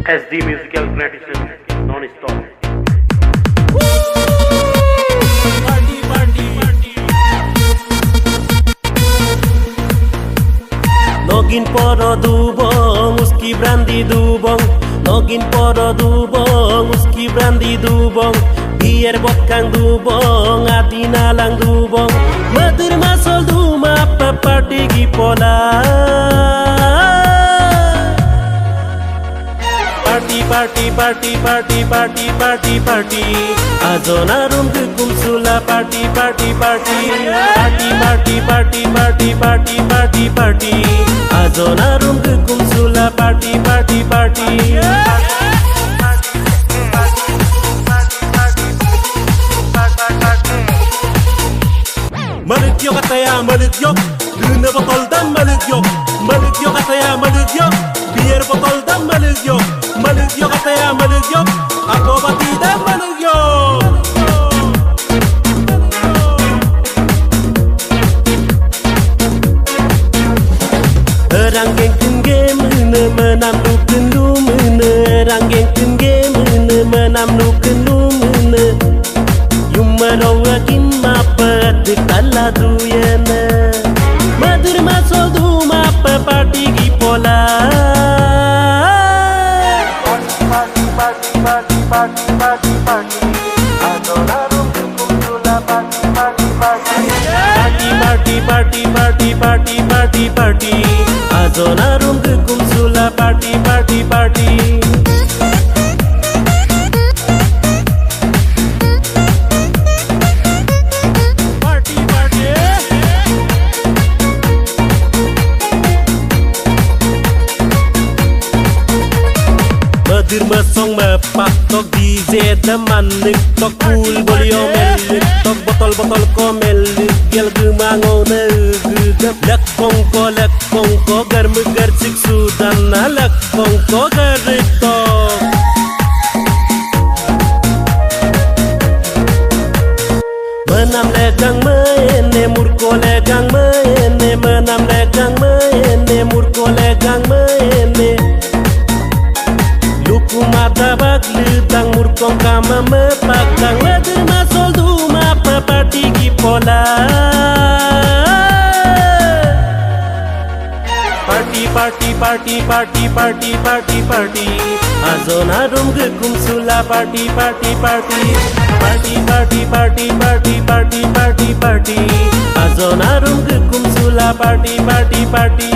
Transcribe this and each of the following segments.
SD Musical Gratitude non-stop. Nogin poro dubong, uski brandy dubong. Nogin poro dubong, uski brandy dubong. Biar bokang dubong, atina lang dubong. Madur masol duma party gi pola. Party, party, party, party, party, party. Azona room kum sula party, party, party. Party, party, party, party, party, party, party. Azona room kum sula party, party, party. Malik yok kataya malik yok. Düğüne botoldan malik yok. Malik yok kataya malik yok. Biar botoldan malik yok. Malik yok kataya malik yok. Ako batida malik yok. Rangeng kenge mene menam nu kendu mene. Rangeng kenge mene menam nu kendu mene. Yumaro akin mapat kala duyana. Madur masol du mapa party gi pola. Party, party, party, party, party, party. Adora rum kum sula party, party, party. Party, party, party, party, party, party. Azona rum kum sula party, party, party. Madir masong mapak tok DJ teman nik tok cool bolio melik tok botol komel gel gumango ne lek kongko gar megar sik sudan na lek kongko gar tok menam legang mene murko legang mene menam legang mene murko legang mene Luku mata bagli tang murkong kama mepakang Madir masol du mapa party gi pola. Party, party, party, party, party, party, party. Azona rum kum sula party, party, party. Party, party, party, party, party, party, party. Azona rum kum sula party, party, party.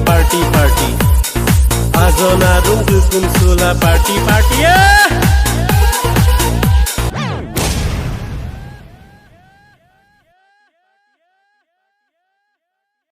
Party, party. Azona room kum sula party, party.